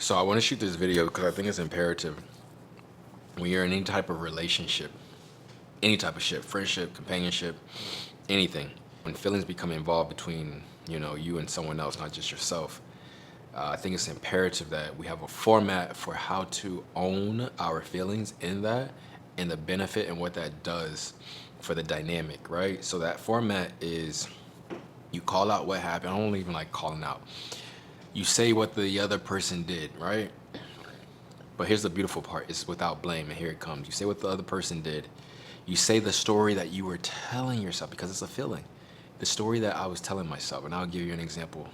So I want to shoot this video because I think it's imperative when you're in any type of relationship, any type of ship, friendship, companionship, anything. When feelings become involved between, you and someone else, not just yourself, I think it's imperative that we have a format for how to own our feelings in that and the benefit and what that does for the dynamic, right? So that format is you call out what happened. I don't even like calling out. You say what the other person did, right? But here's the beautiful part, it's without blame, and here it comes. You say what the other person did. You say the story that you were telling yourself because it's a feeling. The story that I was telling myself, and I'll give you an example.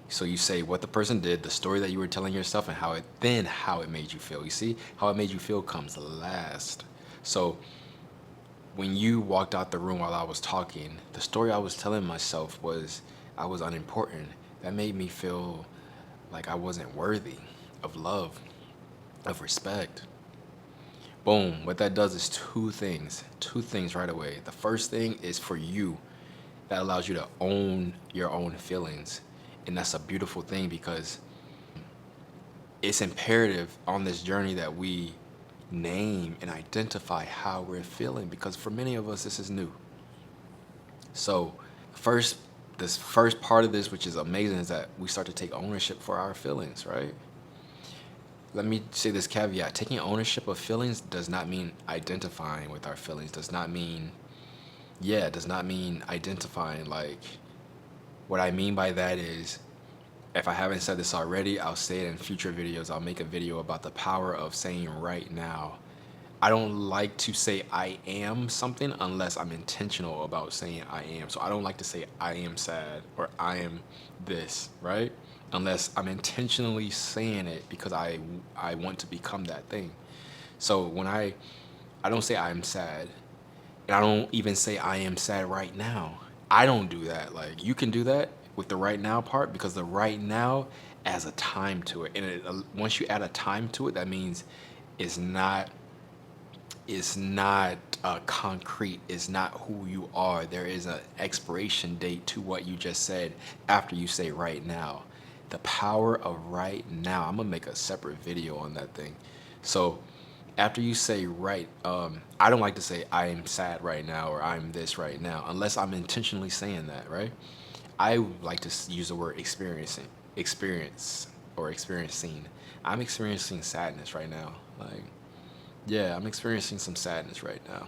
So you say what the person did, the story that you were telling yourself, and how it made you feel. You see, how it made you feel comes last. So when you walked out the room while I was talking, the story I was telling myself was I was unimportant. That made me feel like I wasn't worthy of love, of respect. Boom. What that does is two things right away. The first thing is for you, that allows you to own your own feelings. And that's a beautiful thing because it's imperative on this journey that we name and identify how we're feeling, because for many of us, this is new. So, first, this first part of this, which is amazing, is that we start to take ownership for our feelings, right? Let me say this caveat. Taking ownership of feelings does not mean identifying with our feelings, does not mean identifying. Like, what I mean by that is, if I haven't said this already, I'll say it in future videos. I'll make a video about the power of saying right now. I don't like to say I am something unless I'm intentional about saying I am. So I don't like to say I am sad or I am this, right? Unless I'm intentionally saying it because I want to become that thing. So when I don't say I'm sad, and I don't even say I am sad right now. I don't do that. Like, you can do that with the right now part, because the right now adds a time to it. And once you add a time to it, that means it's not concrete. It's not who you are. There is an expiration date to what you just said after you say right now. The power of right now. I'm gonna make a separate video on that thing. So after you say right, I don't like to say I am sad right now or I'm this right now unless I'm intentionally saying that, right? I like to use the word experience or experiencing. I'm experiencing sadness right now. Like, yeah, I'm experiencing some sadness right now.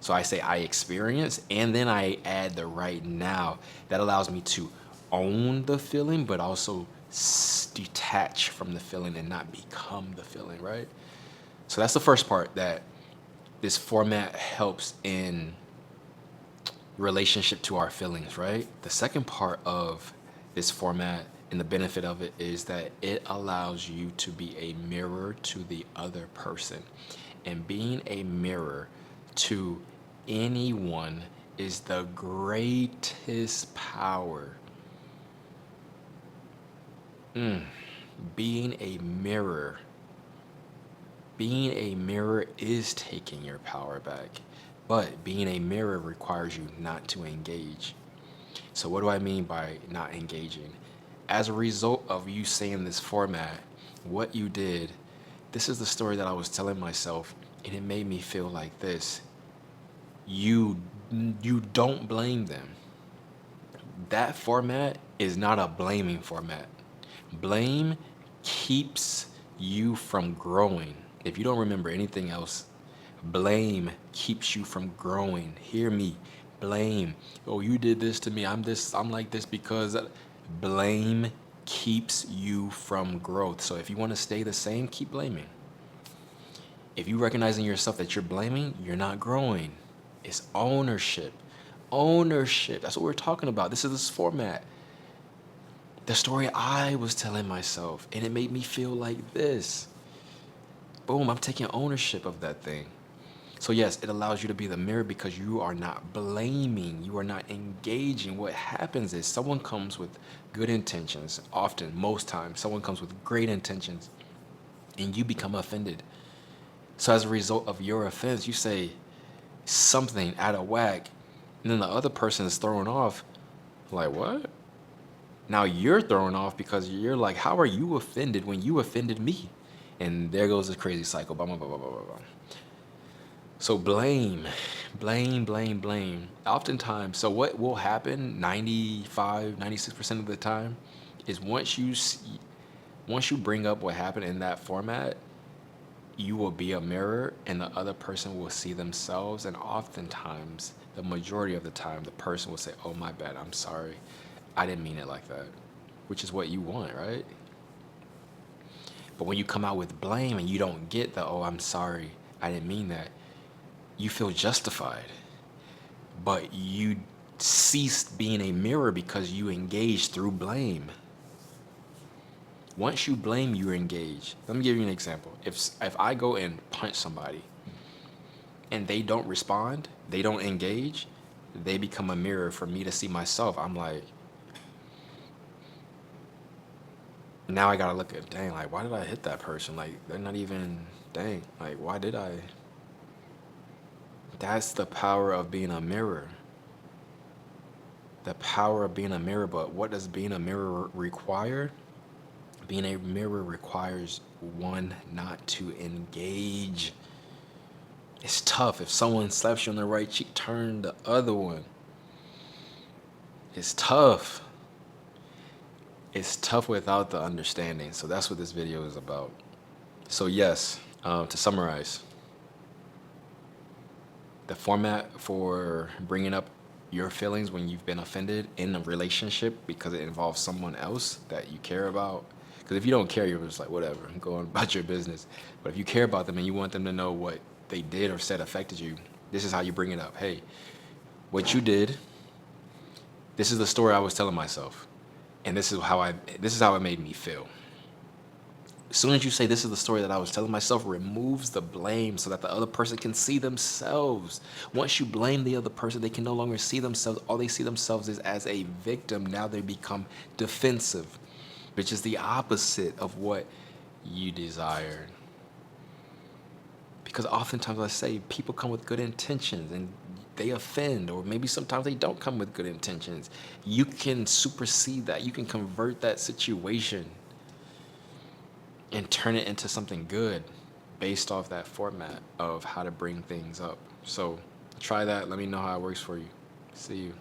So I say I experience, and then I add the right now. That allows me to own the feeling, but also detach from the feeling and not become the feeling, right? So that's the first part, that this format helps in relationship to our feelings, right? The second part of this format and the benefit of it is that it allows you to be a mirror to the other person. And being a mirror to anyone is the greatest power. Being a mirror. Being a mirror is taking your power back, but being a mirror requires you not to engage. So what do I mean by not engaging? As a result of you saying this format, what you did, this is the story that I was telling myself, and it made me feel like this. You you don't blame them. That format is not a blaming format. Blame keeps you from growing. If you don't remember anything else, blame keeps you from growing. Hear me. Blame. Oh, you did this to me. I'm like this because blame keeps you from growth. So if you want to stay the same, keep blaming. If you recognize in yourself that you're blaming, you're not growing. It's ownership. Ownership. That's what we're talking about. This is this format. The story I was telling myself, and it made me feel like this. Boom, I'm taking ownership of that thing. So yes, it allows you to be the mirror because you are not blaming, you are not engaging. What happens is someone comes with good intentions, often, most times, someone comes with great intentions, and you become offended. So as a result of your offense, you say something out of whack, and then the other person is thrown off, like, what? Now you're thrown off because you're like, how are you offended when you offended me? And there goes this crazy cycle. Blah, blah, blah, blah, blah, blah. So blame. Oftentimes, so what will happen 95, 96% of the time is once you bring up what happened in that format, you will be a mirror and the other person will see themselves. And oftentimes, the majority of the time, the person will say, oh, my bad, I'm sorry. I didn't mean it like that, which is what you want, right? But when you come out with blame and you don't get the, oh, I'm sorry, I didn't mean that, you feel justified. But you ceased being a mirror because you engage through blame. Once you blame, you engage. Let me give you an example. If I go and punch somebody and they don't respond, they don't engage, they become a mirror for me to see myself. I'm like, now I gotta look at, dang, like, why did I hit that person? Like, they're not even, dang, like, why did I? That's the power of being a mirror. The power of being a mirror. But what does being a mirror require? Being a mirror requires one not to engage. It's tough. If someone slaps you on the right cheek, turn the other one. It's tough. It's tough without the understanding. So that's what this video is about. So yes, to summarize, the format for bringing up your feelings when you've been offended in a relationship because it involves someone else that you care about. Because if you don't care, you're just like, whatever, go on about your business. But if you care about them and you want them to know what they did or said affected you, this is how you bring it up. Hey, what you did, this is the story I was telling myself. And this is how it made me feel. As soon as you say this is the story that I was telling myself, removes the blame so that the other person can see themselves. Once you blame the other person, they can no longer see themselves. All they see themselves is as a victim. Now they become defensive, which is the opposite of what you desired. Because oftentimes, I say, people come with good intentions and they offend, or maybe sometimes they don't come with good intentions. You can supersede that. You can convert that situation and turn it into something good based off that format of how to bring things up. So try that. Let me know how it works for you. See you.